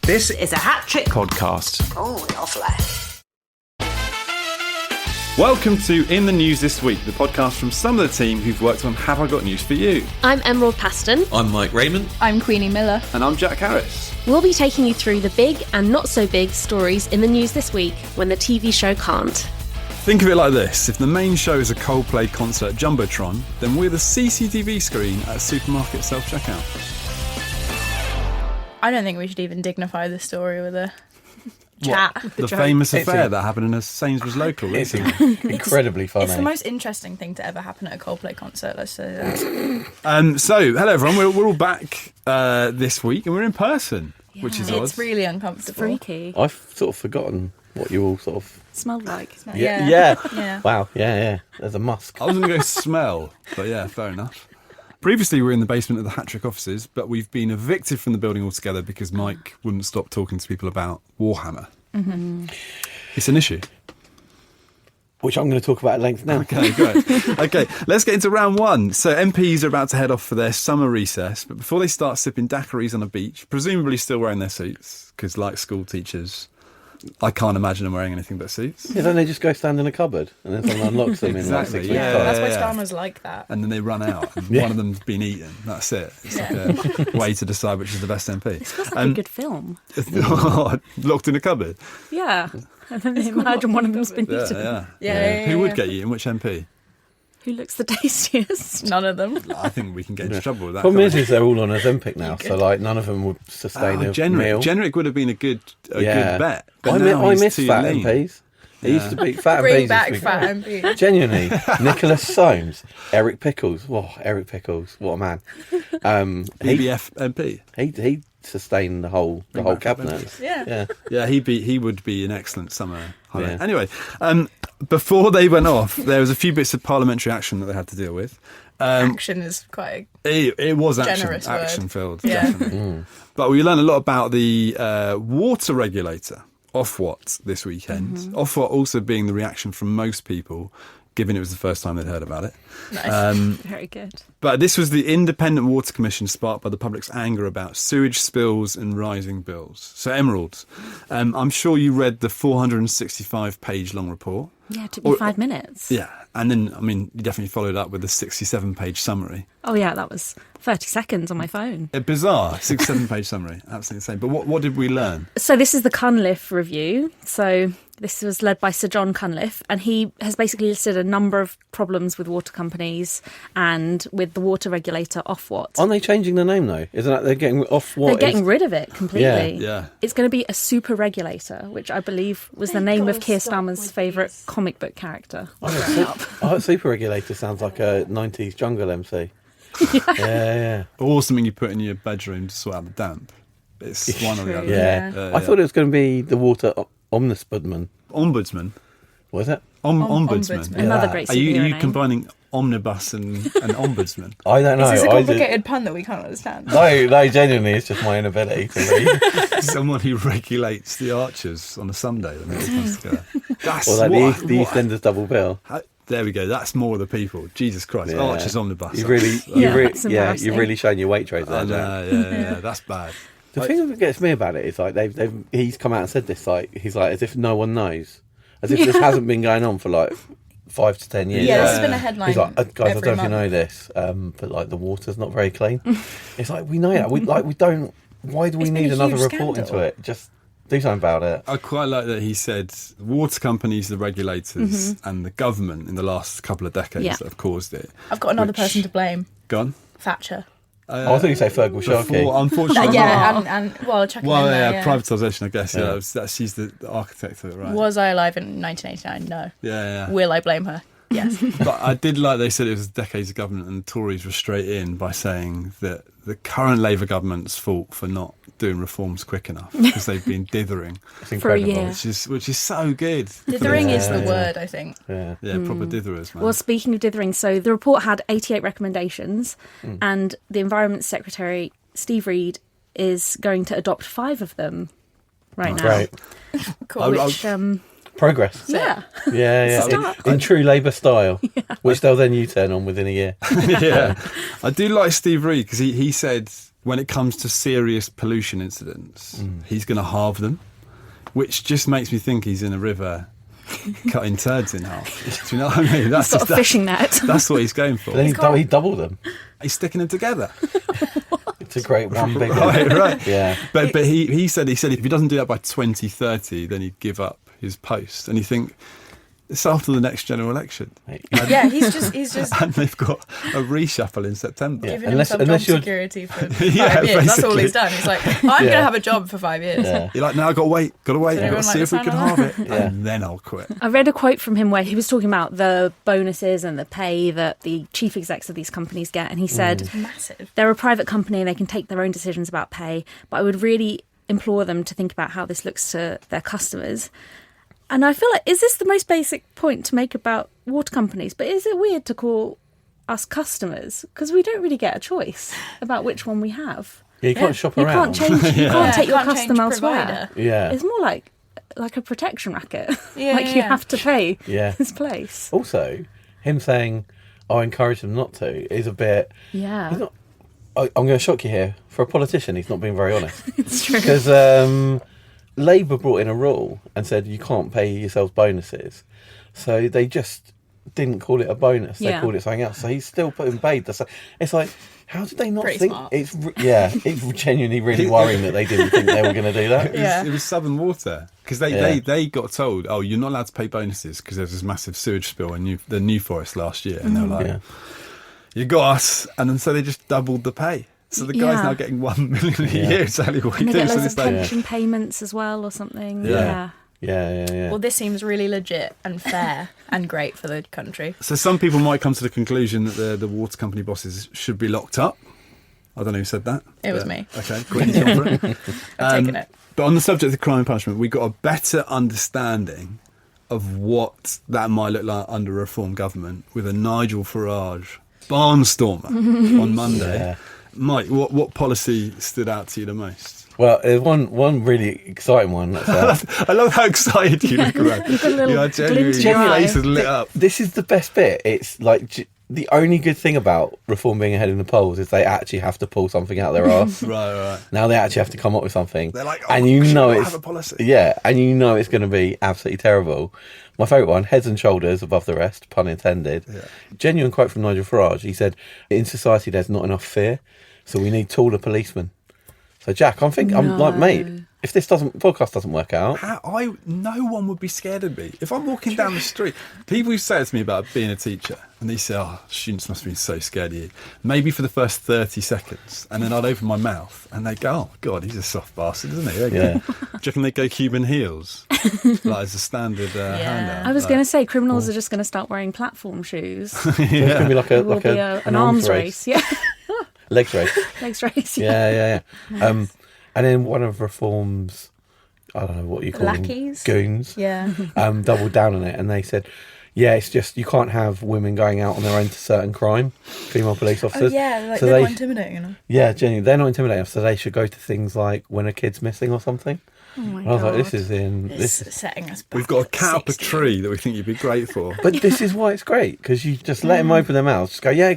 This is a Hat Trick podcast. Oh, lovely. Welcome to In the News This Week, the podcast from some of the team who've worked on Have I Got News For You? I'm Emerald Paston. I'm Mike Rayment. I'm Queenie Miller. And I'm Jack Harris. We'll be taking you through the big and not so big stories in the news this week when the TV show can't. Think of it like this. If the main show is a Coldplay concert Jumbotron, then we're the CCTV screen at a supermarket self-checkout. I don't think we should even dignify the story with a chat. The famous affair that happened in a Sainsbury's local recently. Incredibly funny. It's the most interesting thing to ever happen at a Coldplay concert, let's say that. Hello everyone, we're all back this week and we're in person, which is odd. It's really uncomfortable. Freaky. I've sort of forgotten what you all sort of... Smelled like. Yeah. Wow, yeah. There's a musk. I was going to go smell, but yeah, fair enough. Previously, we were in the basement of the Hat Trick offices, but we've been evicted from the building altogether because Mike wouldn't stop talking to people about Warhammer. Mm-hmm. It's an issue. Which I'm going to talk about at length now. Okay, great. Okay, let's get into round one. So MPs are about to head off for their summer recess, but before they start sipping daiquiris on a beach, presumably still wearing their suits, because like school teachers, I can't imagine them wearing anything but suits. Yeah, don't they just go stand in a cupboard and then someone unlocks them in like 6 weeks' Yeah. time? That's why Starmer's like that. And then they run out, and one of them's been eaten. That's it. It's like a way to decide which is the best MP. This feels like a good film. Locked in a cupboard. Yeah. And then they imagine one of them's been eaten. Yeah. Who would get eaten? Which MP? Who looks the tastiest? None of them. I think we can get into trouble with that. Problem is they're all on Ozempic now, so like none of them would sustain a meal. Generic would have been a good bet. But I now he's miss too fat lean. MPs. He used to be fat Bring MPs. back used to be fat great. MP. Genuinely, Nicholas Soames, Eric Pickles. Whoa, Eric Pickles, what a man! BBF MP. He sustained the whole cabinet. Yeah. He would be an excellent summer highlight. Yeah. Anyway, before they went off, there was a few bits of parliamentary action that they had to deal with. Action is quite It was generous word. action filled, Yeah. definitely. But we learned a lot about the water regulator, Ofwat, this weekend. Ofwat also being the reaction from most people, given it was the first time they'd heard about it. nice. Very good. But this was the Independent Water Commission sparked by the public's anger about sewage spills and rising bills. So, Emerald, I'm sure you read the 465-page long report. Yeah, it took me 5 minutes. Yeah, and then, you definitely followed up with the 67-page summary. Oh, yeah, that was 30 seconds on my phone. A bizarre 67-page summary, absolutely insane. But what did we learn? So this is the Cunliffe review. So this was led by Sir John Cunliffe, and he has basically listed a number of problems with water companies and with the water regulator Ofwat. Aren't they changing the name though? Isn't that they're getting off what? They're getting rid of it completely. Yeah. It's going to be a super regulator, which I believe was the name of Keir Starmer's favourite comic book character. Super Regulator sounds like a 90s jungle MC. Yeah. Or something you put in your bedroom to sort out the damp. It's one or the other. Yeah. I thought it was going to be the water ombudsman. Ombudsman. Was it? Ombudsman. Another great Are superhero you name. combining omnibus and ombudsman? I don't know. Is this a complicated pun that we can't understand? No, genuinely, it's just my inability to read. Someone who regulates the archers on a Sunday. That makes sense together. That's Or like what, the EastEnders double bill. there we go. That's more the people. Jesus Christ. Yeah. Archers omnibus. You've really, that's embarrassing. you've really shown your weight trade there, Jack. Yeah, that's bad. The thing that gets me about it is like he's come out and said this, like he's like as if no one knows, as if this hasn't been going on for like 5 to 10 years. Yeah, this has been a headline. He's like, guys, I don't know if you month. know this, but like the water's not very clean. It's like we know that. We don't. Why do we It's been need a another huge report into scandal. it? Just do something about it. I quite like that he said water companies, the regulators, and the government in the last couple of decades that have caused it. I've got another person to blame. Gone? Thatcher. I thought you say Fergal Sharkey. Unfortunately, chucking well, in there, yeah, privatisation, I guess. Yeah, she's the architect of it, right? Was I alive in 1989? No. Yeah. Will I blame her? Yes. But I did like they said it was decades of government, and the Tories were straight in by saying that the current Labour government's fault for not doing reforms quick enough because they've been dithering It's for a incredible. year. which is so good. Dithering is the word, I think. Yeah. Proper ditherers, man. Well, speaking of dithering, so the report had 88 recommendations, and the Environment Secretary, Steve Reed, is going to adopt 5 of them right now. Great. Cool. Which, Progress. yeah. Yeah. Start. In true Labour style, which they'll then U-turn on within a year. Yeah, I do like Steve Reed because he said when it comes to serious pollution incidents, he's going to halve them, which just makes me think he's in a river cutting turds in half. Do you know what I mean? That's Sort of fishing net. That's what he's going for. Then he doubled them. He's sticking them together. It's a great one big right. Yeah. But he said if he doesn't do that by 2030, then he'd give up his post. And you think, it's after the next general election. Yeah, he's just And they've got a reshuffle in September. giving him some job security for 5 Yeah, years. That's all basically. he's done. He's like, I'm going to have a job for 5 years. Yeah. You're like, now I've got to wait. I've got everyone to see like if we the can sound halve of it. that? And then I'll quit. I read a quote from him where he was talking about the bonuses and the pay that the chief execs of these companies get. And he said, Massive. they're a private company and they can take their own decisions about pay. But I would really implore them to think about how this looks to their customers. And I feel like, is this the most basic point to make about water companies? But is it weird to call us customers? Because we don't really get a choice about which one we have. Yeah, you can't shop You around. can't change. You can't take your Can't custom change elsewhere. provider. Yeah. It's more like a protection racket. Yeah, like you yeah. have to pay Yeah. this place. Also, him saying, I encourage them not to, is a bit... Yeah, He's not, I'm going to shock you here. For a politician, he's not being very honest. it's true. Because Labour brought in a rule and said you can't pay yourselves bonuses. So they just didn't call it a bonus. They Yeah. called it something else. So he's still putting paid. It's like, how did they not Pretty think? smart. It's genuinely really worrying that they didn't think they were going to do that. Yeah. It was Southern Water because they got told, oh, you're not allowed to pay bonuses because there's this massive sewage spill in the New Forest last year, and they were like, Yeah. you got us, and then so they just doubled the pay. So the guy's Yeah. now getting 1 million a Yeah. year. Exactly what he And they get does. So loads it's of like, pension payments as well or something. Yeah. Yeah. Well, this seems really legit and fair and great for the country. so some people might come to the conclusion that the water company bosses should be locked up. I don't know who said that. It was but- me. Okay, Queenie's gone for it. I've taken it. But on the subject of crime and punishment, we got a better understanding of what that might look like under a reform government with a Nigel Farage barnstormer on Monday. Yeah. Mike, what policy stood out to you the most? Well, there's one really exciting one. That's, I love how excited you look around. You've got a little You are genuinely, glint in your your eye. face is lit up. this is the best bit. It's like the only good thing about reform being ahead in the polls is they actually have to pull something out their arse. Right. Now they actually have to come up with something. They're like, oh, and you should know we it's have a policy? Yeah, and you know it's going to be absolutely terrible. My favourite one, heads and shoulders above the rest, pun intended. Yeah. Genuine quote from Nigel Farage. He said, "In society, there's not enough fear, so we need taller policemen." So Jack, I'm like, mate, if this podcast doesn't work out, No one would be scared of me if I'm walking down the street. People who say it to me about being a teacher, and they say, "Oh, students must be so scared of you." Maybe for the first 30 seconds, and then I'd open my mouth, and they go, "Oh God, he's a soft bastard, isn't he?" There you Yeah. go. Do you reckon they go Cuban heels, like as a standard handout? I was Like- going to say criminals are just going to start wearing platform shoes. so it's going to be like It will be an arms race. Yeah, legs race. legs race. Yeah. And then one of Reform's, I don't know what you call Lackeys? them, goons, Yeah. doubled down on it, and they said, "Yeah, it's just you can't have women going out on their own to certain crime, female police Oh, officers." yeah, like So they're they- not intimidating enough. Yeah, genuinely, they're not intimidating, so they should go to things like when a kid's missing or something. Oh my And I was like, God. this is in It's this. setting us back. We've got a at cat up a 60. tree that we think you'd be great for. But this is why it's great, because you just let them open their mouths, just go, yeah.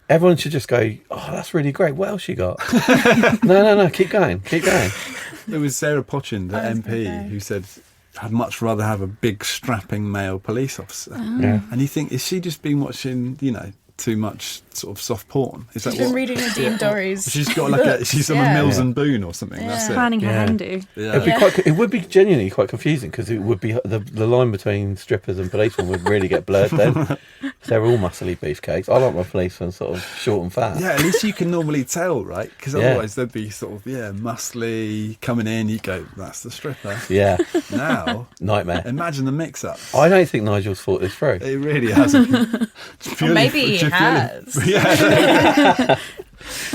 Everyone should just go, "Oh, that's really great. What else you got?" No, keep going. There was Sarah Potchin, the I was MP, gonna say. who said, "I'd much rather have a big strapping male police officer." Yeah. And you think, is she just been watching, too much sort of soft porn? Is that She's been what? reading Nadine Dorries. She's got like she's on a Yeah. Mills and Boone or something. That's it. Planning her Yeah. hen do. Yeah. It would be genuinely quite confusing, because it would be the line between strippers and policemen would really get blurred then. They're all muscly beefcakes. I like my policemen sort of short and fat. Yeah, at least you can normally tell, right? Because Yeah. otherwise they'd be sort of muscly coming in. You go, that's the stripper. Yeah. Now, Nightmare. imagine the mix-up. I don't think Nigel's thought this through. It really hasn't. Or maybe he has. Yeah.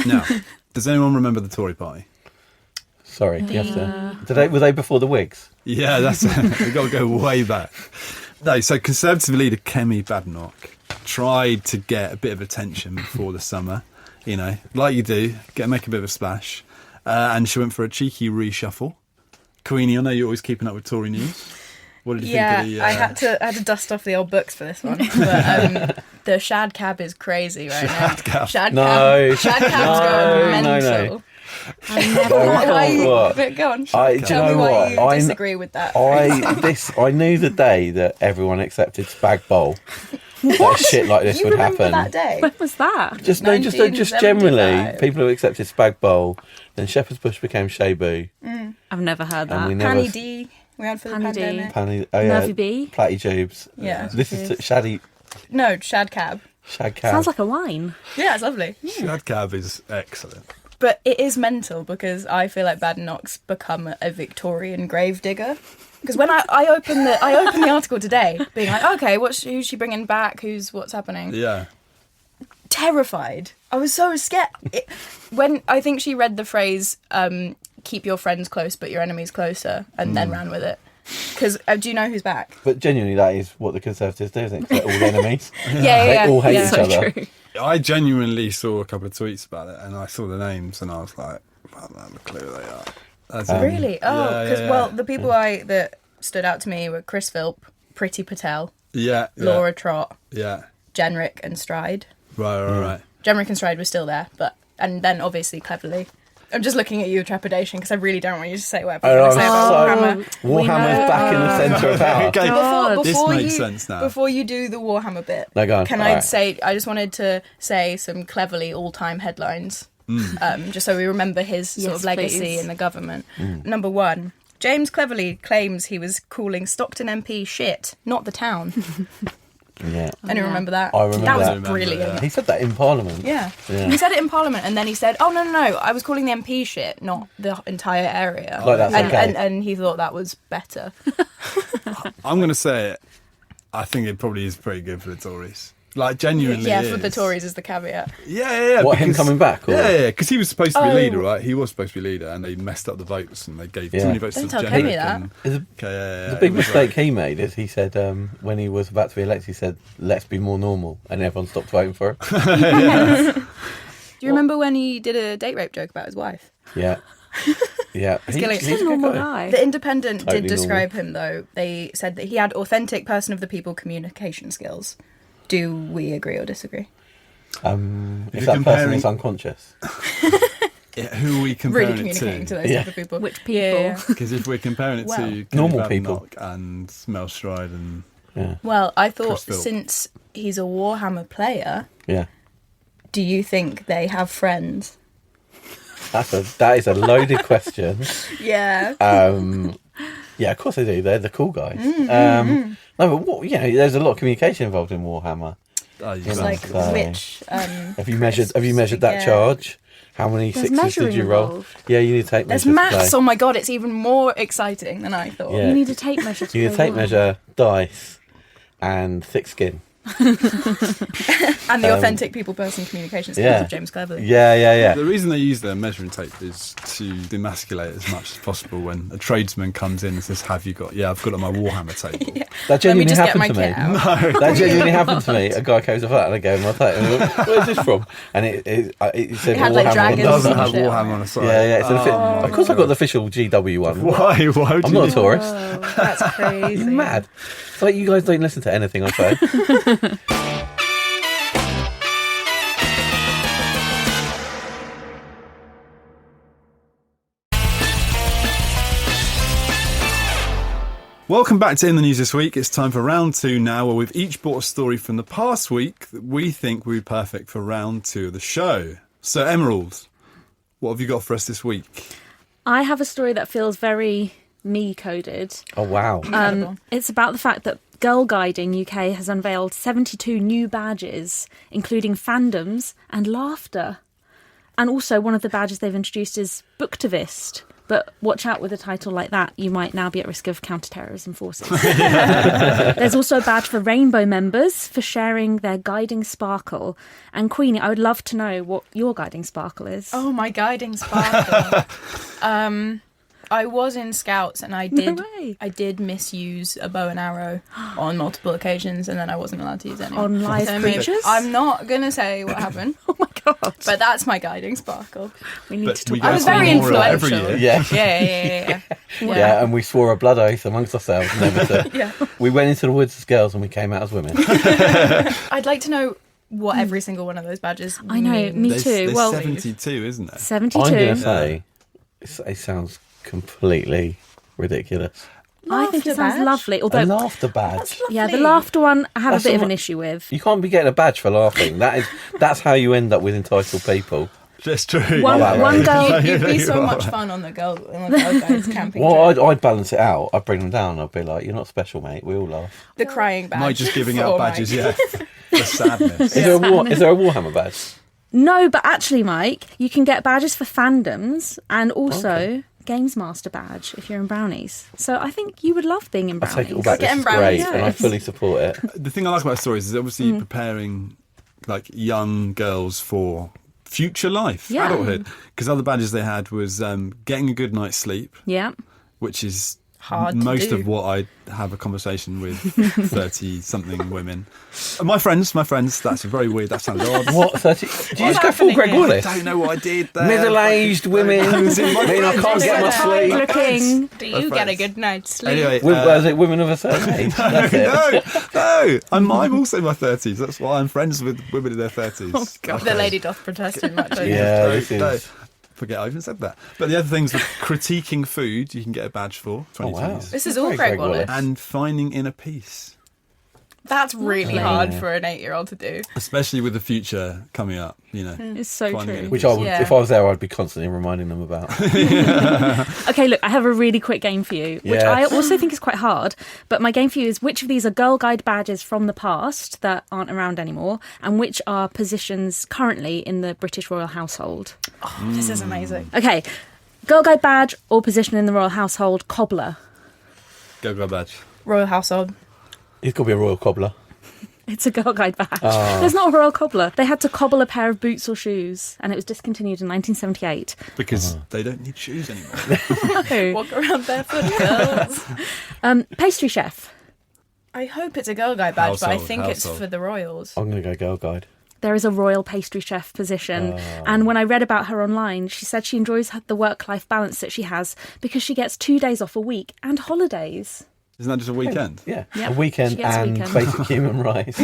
Now, does anyone remember the Tory party? Sorry, you have to. Were they before the Whigs? Yeah, that's we've got to go way back. No, so Conservative leader Kemi Badenoch tried to get a bit of attention before the summer, like you do, make a bit of a splash, and she went for a cheeky reshuffle. Queenie, I know you're always keeping up with Tory news. What did you Yeah, think of the... I had to dust off the old books for this one. But the shad cab is crazy right now. cab. Shad No. cab. Shad cab's going No. mental. I never Why you, What? but go on. Do you Tell me know why what? you disagree with that. I knew the day that everyone accepted spag bowl. That shit like this you would remember happen. that day? When was that? Just $19.75. generally, people who accepted spag bowl. Then Shepherd's Bush became Shebu. I've never heard And we that. never Panny D, we had for the Panny D. pandemic. Panny, Nervy Bee. Platty tubes. Yeah. This is Shaddy No, Shad Cab. Shag Cab. Sounds like a wine. Yeah, it's lovely. Shad Cab is excellent. But it is mental because I feel like Badenoch's become a Victorian grave digger. Because when I opened the article today, being like, okay, who's she bringing back? What's happening? Yeah. Terrified. I was so scared. When I think she read the phrase, keep your friends close but your enemies closer, and then ran with it. Because do you know who's back? But genuinely, that is what the Conservatives do, isn't it? 'Cause they're all enemies. Yeah. They all hate yeah. each So other. true. I genuinely saw a couple of tweets about it, and I saw the names, and I was like, I don't have a clue who they are. As in- Really? Oh, Yeah, because yeah, well, yeah. the people that stood out to me were Chris Philp, Priti Patel, Yeah. Laura Trott, Yeah. Jenrick and Stride. Right. Jenrick and Stride were still there, and then obviously Cleverly. I'm just looking at you with trepidation because I really don't want you to say whatever you're going to say about Warhammer. Warhammer's back in the centre of power. Okay, God. this Before makes you, sense now. Before you do the Warhammer bit, No, go on. can All I right. say, I just wanted to say some Cleverly all-time headlines, just so we remember his sort Yes, of legacy please. in the government. Number one, James Cleverly claims he was calling Stockton MP shit, not the town. Yeah. Anyone remember that? I remember that was that. brilliant. He said that in Parliament. Yeah. Yeah. He said it in Parliament, and then he said, "Oh no, I was calling the MP shit, not the entire area." Like that's okay. and he thought that was better. I'm going to say it. I think it probably is pretty good for the Tories. Like, genuinely Yeah, it for the is. Tories is the caveat. Yeah. What, him because- coming back, or- Yeah, because he was supposed to be Oh. leader, right? He was supposed to be leader, and they messed up the votes, and they gave too Yeah. many votes Don't to tell Jenrick. Kemi that. and- There's Okay, The big it was mistake like- he made is he said when he was about to be elected, he said, "Let's be more normal," and everyone stopped voting for him. Do you remember when he did a date rape joke about his wife? Yeah, yeah. killing it. He's a good normal guy. guy. The Independent Totally did describe him, though. They said that he had authentic person of the people communication skills. Do we agree or disagree? If you're that person comparing- is unconscious, Yeah, who are we Really comparing it communicating to to? those Yeah. type of people. Which people? Yeah. Because if we're comparing it Well, to Kemi normal people. Badenoch and Mel Stride and yeah, Well, I thought Chris Philp. since he's a Warhammer player, yeah. do you think they have friends? That is a loaded question. Yeah. Yeah, of course they do. They're the cool guys. No, but what, there's a lot of communication involved in Warhammer. oh, you It's sound like good. so- which Have you measured that yeah. charge? How many There's sixes did measuring you roll? involved. Yeah, you need to take there's measures. to maths. play. Oh my god, it's even more exciting than I thought. Yeah. You need a tape measure to You need to play take Warhammer. measure, dice, and thick skin. And the authentic people person communication skills yeah. of James Cleverly. Yeah. The reason they use their measuring tape is to demasculate as much as possible when a tradesman comes in and says, "Have you got?" Yeah, I've got it on my Warhammer table. That genuinely just get happened my to me. kit out. That genuinely happened to me. A guy goes off that and I gave him my tape. And I went, "Where's this from?" And it said It had, like, Warhammer. dragons It doesn't have Shit. Warhammer on the side. Yeah, it's Oh, of course I've got the official GW one. Why? Why would I'm you? not a tourist. Oh, that's crazy. You're mad. It's like you guys don't listen to anything I say. Welcome back to In the News This Week. It's time for round 2 now, where we've each brought a story from the past week that we think would be perfect for round 2 of the show. So, Emerald, what have you got for us this week? I have a story that feels very me-coded. Oh, wow. Incredible. It's about the fact that Girl Guiding UK has unveiled 72 new badges, including fandoms and laughter. And also one of the badges they've introduced is Booktivist. But watch out with a title like that, you might now be at risk of counter-terrorism forces. There's also a badge for Rainbow members for sharing their guiding sparkle. And Queenie, I would love to know what your guiding sparkle is. Oh, my guiding sparkle. I was in Scouts and I way. did misuse a bow and arrow on multiple occasions, and then I wasn't allowed to use it anymore. On live So maybe- creatures? I'm not going to say what happened, Oh my God. but that's my guiding sparkle. We need But to we talk go I was for very more of that every influential. year. Yeah. Yeah. And we swore a blood oath amongst ourselves never to. Yeah. We went into the woods as girls and we came out as women. I'd like to know what every single one of those badges I know, means. me There's, too. there's Well, 72, isn't there? 72. I'm going to say it sounds completely ridiculous. I think it Laughter sounds badge? lovely. A Although, laughter badge. yeah, the laughter one I have That's a bit of not- an issue with. You can't be getting a badge for laughing. That's how you end up with entitled people. That's true. One, wow, one right. girl. You'd be You so are. much fun on the girl guides camping Well, trip. I'd balance it out. I'd bring them down. I'd be like, "You're not special, mate. We all laugh." The crying badge. Mike just giving for out Mike. badges, yeah. The sadness. Is there a Warhammer badge? No, but actually, Mike, you can get badges for fandoms and also Games Master badge if you're in Brownies. So I think you would love being in I Brownies. take it all back. This Getting is brownies, great, and I yes. fully support it. The thing I like about stories is obviously preparing like young girls for future life, Yeah. adulthood. Because other badges they had was getting a good night's sleep, Yeah. which is Hard to most do. of what I have a conversation with 30-something women. My friends, that's very weird. That sounds odd. What? 30? Did you just go full happening Greg here? Wallace? I don't know what I did there. Middle-aged women. I was in my mean, I can't friends. get my Fine sleep. looking. Do you get a good night's sleep? Anyway, Was it women of a certain age? That's it. no, I'm also in my 30s. That's why I'm friends with women in their 30s. Oh, God. The lady doth protest too much. don't you? Yeah, No, this no. is. Forget I even said that. But the other things with critiquing food, you can get a badge for. 20 Oh, wow. Ts. This is Very all Greg Greg Wallace. Wallace. And finding inner peace, That's really Lovely. hard for an 8-year-old to do. especially with the future coming up. You know, It's so Finding true. it. Which I would, Yeah. if I was there, I'd be constantly reminding them about. Okay, look, I have a really quick game for you, which Yes. I also think is quite hard. But my game for you is which of these are Girl Guide badges from the past that aren't around anymore, and which are positions currently in the British royal household. This is amazing. Okay, Girl Guide badge or position in the royal household, cobbler. go badge. Royal household. He's got to be a royal cobbler. It's a Girl Guide badge. There's not a royal cobbler. They had to cobble a pair of boots or shoes, and it was discontinued in 1978. Because they don't need shoes anymore. No. Walk around barefoot, girls. Pastry chef. I hope it's a girl guide badge, but I Household, think it's household. for the royals. I'm going to go girl guide. There is a royal pastry chef position. And when I read about her online, she said she enjoys the work-life balance that she has because she gets 2 days off a week and holidays. Isn't that just a weekend? Yeah, Yep, a weekend she gets a and weekend. basic human rights.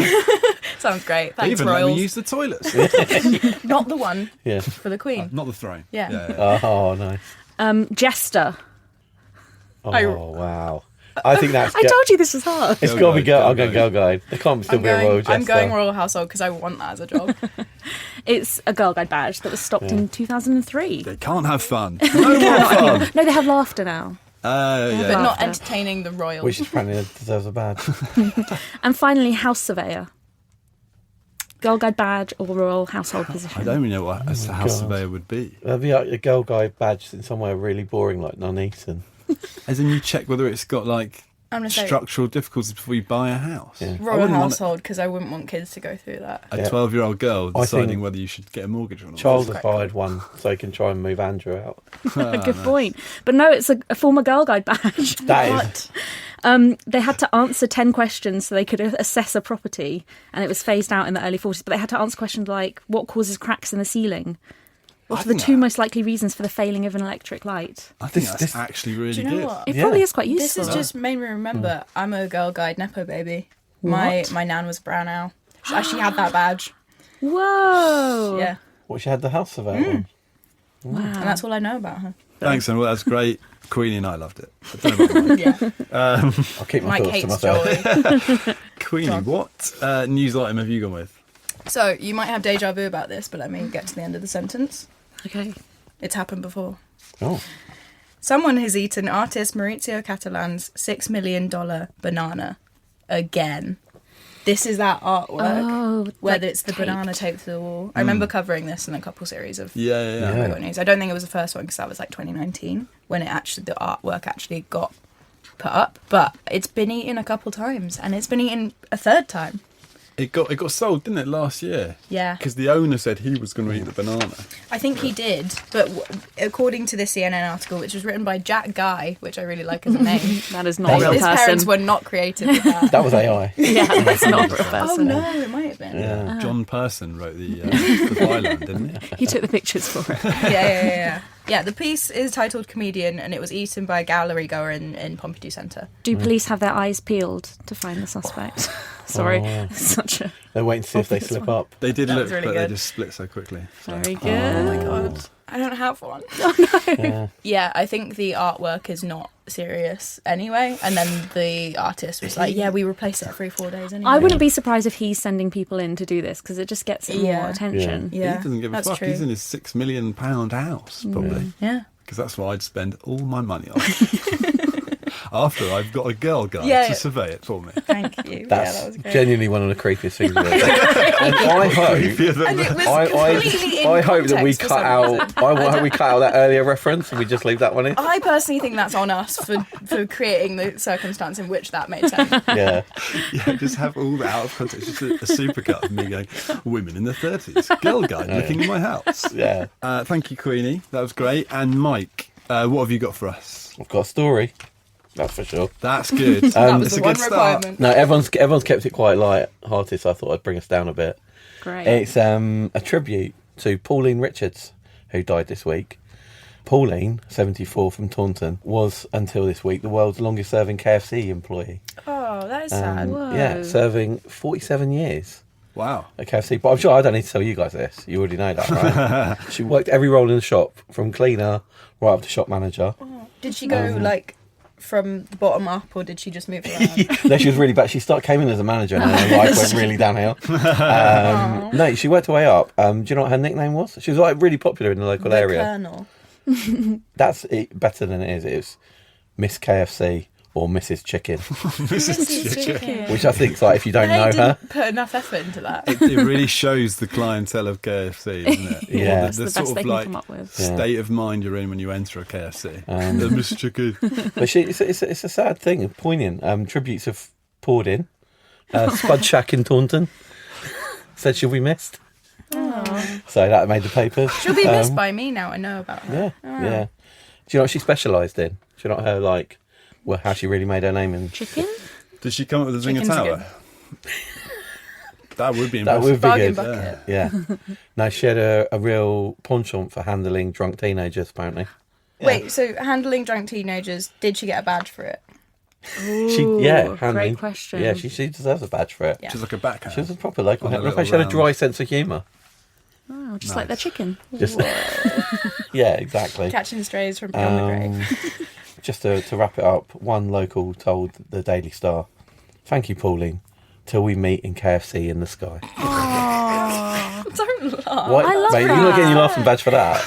Sounds great. They Thanks, even let me royals. use the toilets. Not the one Yeah. for the Queen. Not the throne. Yeah. Oh, nice. Jester. Oh, I- wow. I think that's. I told you this was hard. It's Girl got to be guide, girl. girl I'll go guide. girl guide. There can't still be a royal jester. I'm going royal household because I want that as a job. It's a Girl Guide badge that was stopped in 2003. They can't have fun. No more fun. No, they have laughter now. Yeah. but not Laughter. entertaining the royals. Which apparently deserves a badge. And finally, house surveyor. Girl Guide badge or royal household I position. don't even know what a house God. surveyor would be. There'll be like a girl guide badge in somewhere really boring like Nuneaton. As in, you check whether it's got like I'm going to say structural difficulties before you buy a house. Yeah. I royal wouldn't want household because I wouldn't want kids to go through that. a Yeah. 12-year-old girl I deciding think whether you should get a mortgage or not. Charles quite acquired one so he can try and move Andrew out. Good point. But no, it's a former Girl Guide badge. That is. They had to answer 10 questions so they could assess a property, and it was phased out in the early 40s. But they had to answer questions like, what causes cracks in the ceiling? What I are the think two that- most likely reasons for the failing of an electric light? I think This- that's actually really Do you know good. what? It Yeah. probably is quite This useful. has just made me remember I'm a girl guide nepo baby. My nan was a brown owl. She had that badge. Whoa. Yeah. Well, she had the house surveyor one. Wow. And that's all I know about her. Thanks, and well, that's great. Queenie and I loved it. I don't know about Mike. Yeah. I'll keep my Mike thoughts to hates myself. Joey. Queenie, John. what news item have you gone with? So you might have deja vu about this, but let me get to the end of the sentence. Okay. It's happened before. Oh, Someone has eaten artist Maurizio Catalan's $6 million banana again. This is that artwork Oh, where like it's the taped. banana taped to the wall. I remember covering this in a couple series of Yeah. Yeah. Real News. I don't think it was the first one because that was like 2019 when the artwork actually got put up. But it's been eaten a couple times, and it's been eaten a third time. It got sold, didn't it, last year? Yeah. Because the owner said he was going to eat the banana. I think he did, but according to this CNN article, which was written by Jack Guy, which I really like as a name, That is not a real his person. parents were not creative with that. that was AI. Yeah, that's not a real Oh person. no, it might have been. Yeah. John Person wrote the byline, didn't he? He took the pictures for it. Yeah. Yeah, the piece is titled Comedian, and it was eaten by a gallery goer in Pompidou Centre. Do police have their eyes peeled to find the suspect? Sorry, Oh. such a They're waiting to see if they obvious slip one. up. They did That look, was really but they good. just split so quickly. So. very good. Oh my god, I don't have one. Yeah. Yeah, I think the artwork is not serious anyway. And then the artist was like, "Yeah, we replace it every 4 days anyway." I wouldn't be surprised if he's sending people in to do this because it just gets more Yeah. attention. Yeah, He doesn't give a that's fuck. true. He's in his £6 million house, probably. Yeah. Because that's what I'd spend all my money on. After I've got a girl guide Yeah. to survey it for me. Thank you. That's yeah, that was great. genuinely one of the creepiest things I've ever done. And I hope... Creepier than And it that. was I completely in hope that we context for cut some out. reason. I hope we cut out that earlier reference and we just leave that one in. I personally think that's on us for creating the circumstance in which that made sense. Yeah, Yeah, just have all that out of context. Just a supercut of me going, women in their 30s, girl guide looking in my house. yeah. Thank you, Queenie. That was great. And Mike, what have you got for us? I've got a story. That's for sure. That's good. That was It's the a one good start. requirement. No, everyone's kept it quite light-hearted, so I thought I'd bring us down a bit. Great. It's a tribute to Pauline Richards, who died this week. Pauline, 74, from Taunton, was until this week the world's longest-serving KFC employee. Oh, that is sad. Whoa. Yeah, serving 47 years. Wow. At KFC, but I'm sure I don't need to tell you guys this. You already know that, right? She worked every role in the shop, from cleaner right up to shop manager. Did she go like from the bottom up, or did she just move around? No, she was really bad. She came in as a manager, and then her life went really downhill. No, she worked her way up. Do you know what her nickname was? She was like really popular in the local The area. Colonel. That's it, better than it is. It's Miss KFC or Mrs. Chicken, Mrs. Chicken. which I think is like if you don't They know her. didn't put enough effort into that. It really shows the clientele of KFC, doesn't it? Yeah. Or It's the best they can come up with. Yeah. state of mind you're in when you enter a KFC. The Mrs. Chicken. But it's a sad thing, poignant. Tributes have poured in. Spud Shack in Taunton said she'll be missed. So that made the papers. She'll be missed by me now. I know about her. Yeah. Do you know what she specialised in? Do you know what her how she really made her name in? Chicken? Did she come up with a Zinger Chicken's Tower? That would be That impressive. would be Bargain good. bucket. Yeah. No, she had a real penchant for handling drunk teenagers, apparently. Wait, so handling drunk teenagers, did she get a badge for it? Handling. Great question. Yeah, she deserves a badge for it. Yeah. She's like a backhand. She was a proper local. On a She little had a dry round. sense of humour. Oh, just like their chicken. Just, yeah, exactly. Catching strays from beyond the grave. Just to wrap it up, one local told the Daily Star, "Thank you, Pauline. Till we meet in KFC in the sky." Don't laugh. What? I love Mate, you're not getting your that. laughing badge for that.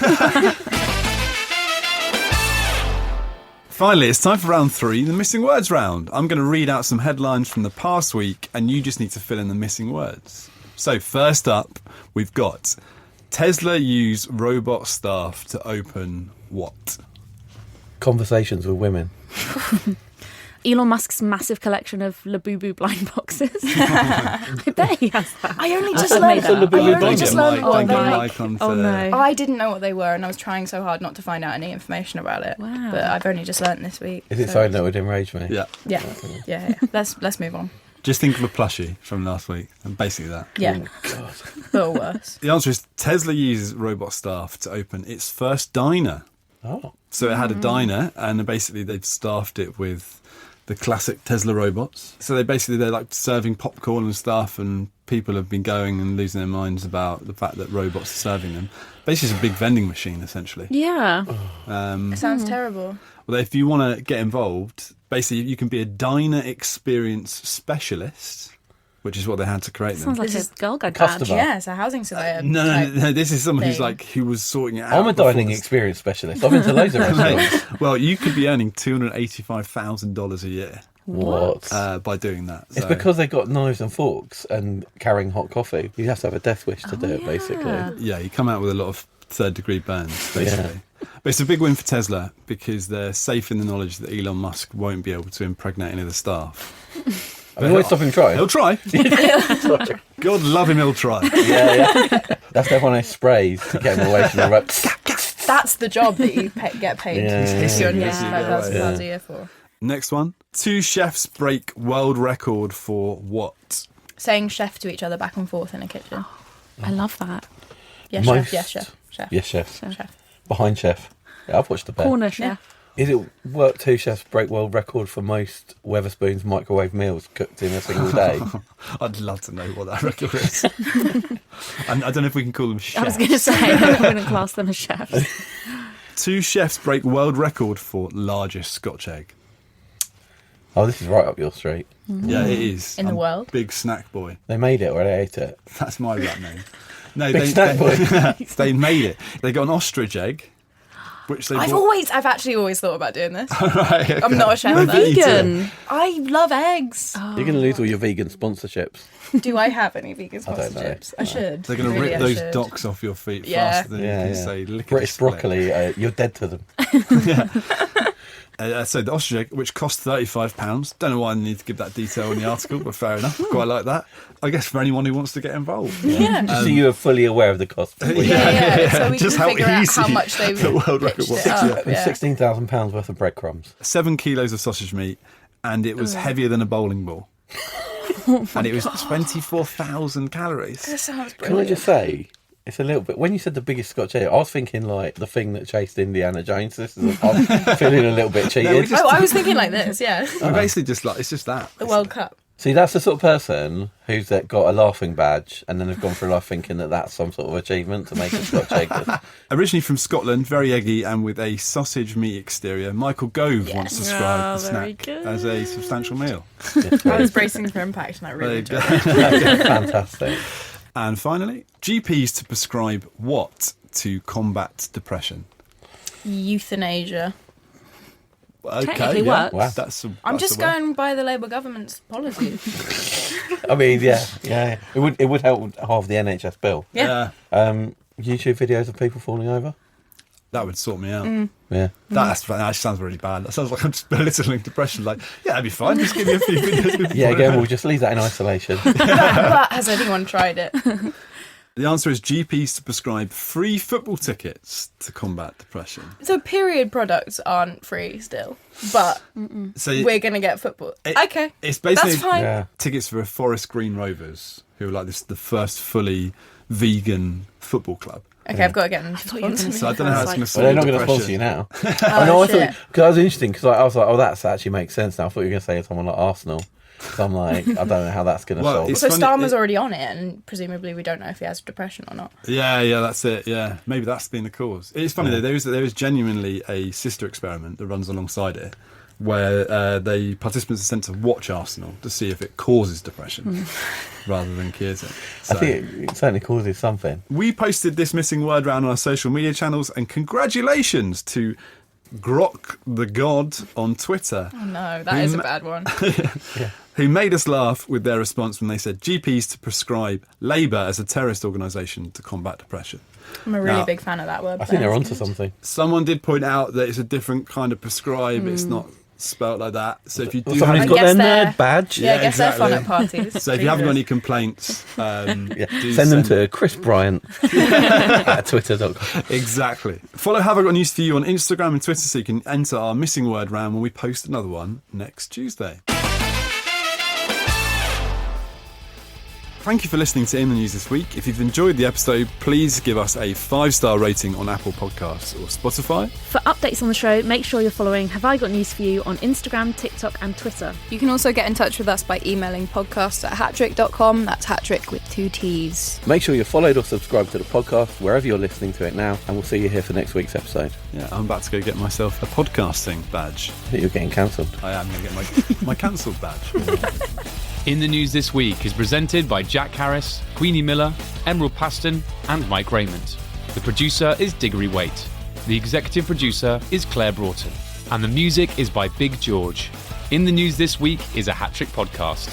Finally, it's time for round 3, the missing words round. I'm going to read out some headlines from the past week, and you just need to fill in the missing words. So, first up, we've got Tesla use robot staff to open what? Conversations with women. Elon Musk's massive collection of Labubu blind boxes. I bet he has that. I only just I've learned made that up. I Don't only get just Mike, learned don't what get they Mike on Oh, to- no. I didn't know what they were, and I was trying so hard not to find out any information about it. Wow. But I've only just learnt this week. Is it so- something that would enrage me? Yeah. Yeah. Let's move on. Just think of a plushie from last week, and basically that. Yeah, God. but worse. The answer is Tesla uses robot staff to open its first diner. Oh. So it had a diner, and basically they've staffed it with the classic Tesla robots. So they're like serving popcorn and stuff, and people have been going and losing their minds about the fact that robots are serving them. Basically, it's a big vending machine, essentially. Yeah. It sounds terrible. Well, if you want to get involved, basically you can be a diner experience specialist, which is what they had to create them. Sounds like This a Girl Guide Customer. badge. Yeah, it's a housing surveyor. No, type. this is someone thing. who was sorting it out. I'm a before dining this- experience specialist. I've been to loads of restaurants. Well, you could be earning $285,000 a year What? by doing that. It's So- because they've got knives and forks and carrying hot coffee. You have to have a death wish to do it, yeah. basically. Yeah, you come out with a lot of third-degree burns, basically. But it's a big win for Tesla because they're safe in the knowledge that Elon Musk won't be able to impregnate any of the staff. I mean, always stop him trying. He'll try. God love him, he'll try. Yeah. That's the one I sprays to get him away from the ropes. That's the job that you get paid Yeah. £255,000 a year for. Next one. 2 chefs break world record for what? Saying chef to each other back and forth in a kitchen. I love that. Yes, Most- chef. Yes, chef. Chef. Yes, chef. Chef. Behind chef. Yeah, I've watched the pair. Corner chef. Is it work 2 chefs break world record for most Wetherspoons microwave meals cooked in a single day? I'd love to know what that record is. And I don't know if we can call them chefs. I was going to say, I wouldn't class them as chefs. 2 chefs break world record for largest Scotch egg. Oh, this is right up your street. Yeah, it is. In the I'm world? Big snack boy. They made it or they ate it. That's my rap name. No, Big snack boy. they made it. They got an ostrich egg, which they bought. I've actually always thought about doing this. Right, okay. I'm not a chef. You're though. vegan. I love eggs. You're going to lose all your vegan sponsorships. Do I have any vegan I don't know. sponsorships? I should. They're going to Really, rip I those should. docks off your feet Yeah. faster than you can say lickety British split. broccoli, you're dead to them. So the ostrich egg, which cost £35. Don't know why I need to give that detail in the article, but fair enough. Quite like that. I guess for anyone who wants to get involved. Yeah. Just so you are fully aware of the cost. Yeah. So we Just can how figure out how easy much they the world record was. £16,000 worth of breadcrumbs. 7 kilos of sausage meat, and it was heavier than a bowling ball. And it was 24,000 calories. That sounds Can I brilliant. just say, it's a little bit. When you said the biggest Scotch egg, I was thinking like the thing that chased Indiana Jones. I'm feeling a little bit cheated. just- I was thinking like this, yeah. We're basically just like, it's just that. The World Cup. See, that's the sort of person who's got a laughing badge and then have gone through life thinking that that's some sort of achievement to make a Scotch egg. Originally from Scotland, very eggy and with a sausage meat exterior, Michael Gove once described the very snack good. as a substantial meal. I was bracing for impact and I really There you enjoyed go. it. Fantastic. And finally, GPs to prescribe what to combat depression? Euthanasia. Technically works. Wow. I'm just going by the Labour government's policy. I mean, yeah. It would help halve the NHS bill. Yeah. YouTube videos of people falling over. That would sort me out. Yeah. That actually sounds really bad. That sounds like I'm just belittling depression. Like, yeah, that'd be fine. Just give me a few videos. With Yeah, again, we'll just leave that in isolation. But has anyone tried it? The answer is GPs to prescribe free football tickets to combat depression. So period products aren't free still, but So we're going to get football. Okay. It's basically That's fine. Yeah. tickets for Forest Green Rovers, who are like the first fully vegan football club. Okay, I've got to get them to thought you were sponsor gonna me. So I don't know how it's Like- going to Well, they're not going to depression. sponsor you now. Oh, I shit. thought, because that was interesting, because I was like, oh, that actually makes sense now. I thought you were going to say someone like Arsenal. So I'm like, I don't know how that's going to Well, solve. it's So funny, Starmer's it- already on it, and presumably we don't know if he has depression or not. Yeah, that's it. Yeah, maybe that's been the cause. It's funny though. There is genuinely a sister experiment that runs alongside it, where the participants are sent to watch Arsenal to see if it causes depression rather than cures it. So I think it certainly causes something. we posted this missing word round on our social media channels, and congratulations to Grok the God on Twitter, Oh no, that is a bad one. who made us laugh with their response when they said GPs to prescribe Labour as a terrorist organisation to combat depression. I'm a really Now- big fan of that word. I think they're onto something. Someone did point out that it's a different kind of prescribe. It's not spelt like that. So if you do Someone have, who's got their guess they're- nerd badge. Yeah, I guess they're fun exactly. at parties. so if you haven't got Jesus. any complaints, do Send them to Chris Bryant at twitter.com. Exactly. Follow Have I Got News For You on Instagram and Twitter so you can enter our missing word round when we post another one next Tuesday. Thank you for listening to In the News this week. If you've enjoyed the episode, please give us a 5-star rating on Apple Podcasts or Spotify. For updates on the show, make sure you're following Have I Got News For You on Instagram, TikTok and Twitter. You can also get in touch with us by emailing podcast@hattrick.com. That's hattrick with 2 T's. Make sure you're followed or subscribed to the podcast wherever you're listening to it now, and we'll see you here for next week's episode. Yeah, I'm about to go get myself a podcasting badge. I think you're getting cancelled. I am going to get my cancelled badge. In the News This Week is presented by Jack Harris, Queenie Miller, Emerald Paston and Mike Rayment. The producer is Diggory Waite. The executive producer is Claire Broughton. And the music is by Big George. In the News This Week is a Hat Trick podcast.